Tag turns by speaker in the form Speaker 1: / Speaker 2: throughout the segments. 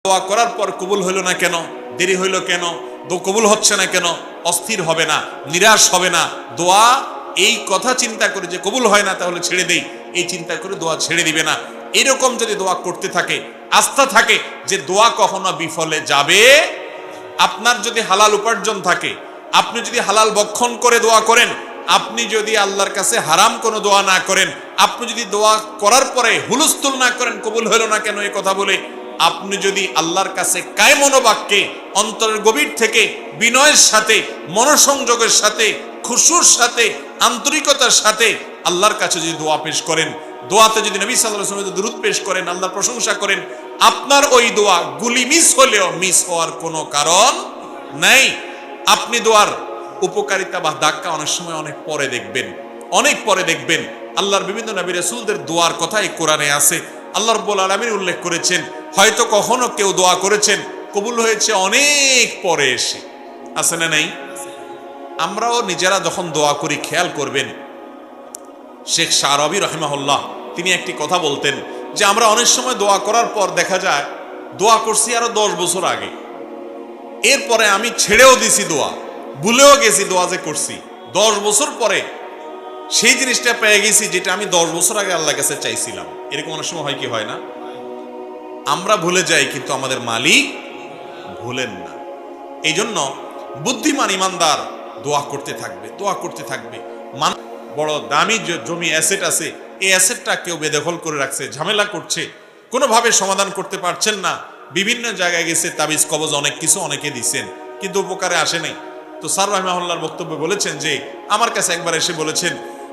Speaker 1: দোয়া করার পর কবুল হইল না কেন, দেরি হইল কেন, কবুল হচ্ছে না কেন, অস্থির হবে না, নিরাশ হবে না। দোয়া এই কথা চিন্তা করে যে কবুল হয় না তাহলে ছেড়ে দেই, এই চিন্তা করে দোয়া ছেড়ে দিবে না। এরকম যদি দোয়া করতে থাকে, আস্থা থাকে যে দোয়া কখনো বিফলে যাবে। আপনার যদি হালাল উপার্জন থাকে, আপনি যদি হালাল বক্ষণ করে দোয়া করেন, আপনি যদি আল্লাহর কাছে হারাম কোনো দোয়া না করেন, আপনি যদি দোয়া করার পরে হুলস্থুল না করেন কবুল হলো না কেন এই কথা বলে, আপনি যদি আল্লাহর কাছে কায় মনোবাক্যে অন্তরের গভীর থেকে বিনয়ের সাথে, মনোসংযোগের সাথে, খুশুর সাথে, আন্তরিকতার সাথে আল্লাহর কাছে যদি দোয়া পেশ করেন, দোয়াতে যদি নবী সাল্লাল্লাহু আলাইহি ওয়াসাল্লাম দুরূদ পেশ করেন, আল্লাহর প্রশংসা করেন, আপনার ওই দোয়া গুলি মিস হলেও মিস হওয়ার কোনো কারণ নাই। আপনি দোয়ার উপকারিতা বা ধাক্কা অনেক সময় অনেক পরে দেখবেন, অনেক পরে দেখবেন। আল্লাহর বিভিন্ন নবী রাসূলদের দোয়ার কথা এই কোরআনে আছে। আল্লাহ রাব্বুল আলামিন উল্লেখ করেছেন, হয়তো কখনো কেউ দোয়া করেছেন কবুল হয়েছে অনেক পরে এসে, আছে না নাই? আমরাও নিজেরা যখন দোয়া করি খেয়াল করবেন, শেখ শাহরবি রাহিমাহুল্লাহ তিনি একটি কথা বলতেন যে আমরা অনেক সময় দোয়া করার পর দেখা যায় দোয়া করছি আরো 10 বছর আগে, এরপরে আমি ছেড়েও দিছি দোয়া, ভুলেও গেছি দোয়া যে করছি, 10 বছর পরে সেই জিনিসটা পেয়ে গেছি যেটা আমি 10 বছর আগে আল্লাহর কাছে চাইছিলাম। এরকম অনেক সময় হয় কি হয় না? আমরা ভুলে যাই কিন্তু আমাদের মালিক ভুলেন না। এই জন্য বুদ্ধিমান ইমানদার দোয়া করতে থাকবে, দোয়া করতে থাকবে। বড় দামি জমি অ্যাসেট আছে, এই অ্যাসেটটা কেউ বেদখল করে রাখছে, ঝামেলা করছে, কোনোভাবে সমাধান করতে পারছেন না, বিভিন্ন জায়গায় গেছে, তাবিজ কবজ অনেক কিছু অনেকে দিচ্ছেন কিন্তু উপকারে আসে নাই। তো স্যার রাহিমাহুল্লাহর বক্তব্যে বলেছেন যে আমার কাছে একবার এসে বলেছেন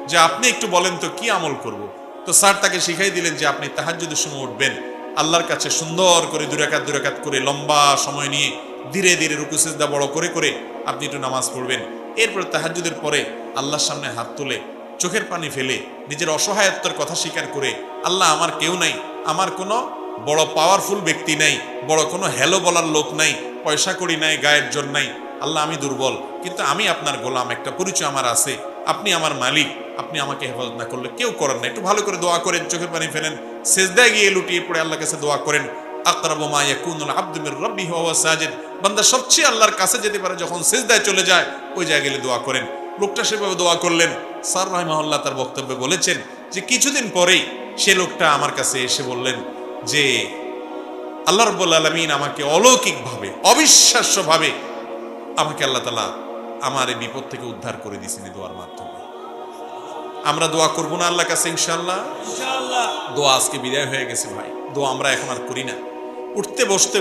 Speaker 1: যে আপনি একটু বলেন তো কি আমল করব। তো স্যার তাকে শিখাই দিলেন যে আপনি তাহাজ্জুদের সময় উঠবেন, আল্লাহর কাছে সুন্দর করে 2 রাকাত করে লম্বা সময় নিয়ে ধীরে ধীরে রুকু সিজদা বড় করে করে আপনি একটু নামাজ পড়বেন। এরপর তাহাজ্জুদের পরে আল্লাহর সামনে হাত তুলে চোখের পানি ফেলে নিজের অসহায়ত্বের কথা স্বীকার করে, আল্লাহ আমার কেউ নাই, আমার কোনো বড় পাওয়ারফুল ব্যক্তি নাই, বড় কোনো হ্যালো বলার লোক নাই, পয়সা কড়ি নাই, গায়ের জোর নাই, আল্লাহ আমি দুর্বল, কিন্তু আমি আপনার গোলাম, একটা পরিচয় আমার আছে, আপনি আমার মালিক, আপনি আমাকে হেফাজত না করলে কেউ করেন না। একটু ভালো করে দোয়া করেন, চোখের পানি ফেলেন, সিজদায় গিয়ে লুটিয়ে পড়ে আল্লাহর কাছে দোয়া করেন। আকরাবু মা ইয়াকুনুল আবদু মির রাব্বিহি ওয়া হুয়া সাজিদ, বান্দা সবচেয়ে আল্লাহর কাছে যেতে পারে যখন সিজদায় চলে যায়, ওই জায়গায় গেলে দোয়া করেন। লোকটা সেভাবে দোয়া করলেন। স্যার রাহিমাহুল্লাহ তার বক্তব্যে বলেছেন যে কিছুদিন পরেই সে লোকটা আমার কাছে এসে বললেন যে আল্লাহ রাব্বুল আলামিন আমাকে অলৌকিকভাবে, অবিশ্বাস্যভাবে আমাকে আল্লাহ তাআলা আমার এই বিপদ থেকে উদ্ধার করে দিয়েছেন এই দোয়ার মাধ্যমে। আমরা দোয়া করব না আল্লাহর কাছে ইনশাআল্লাহ? ইনশাআল্লাহ। দোয়া আজকে বিদায় হয়ে গেছে ভাই, দোয়া আমরা এখন আর করি না। উঠতে বসতে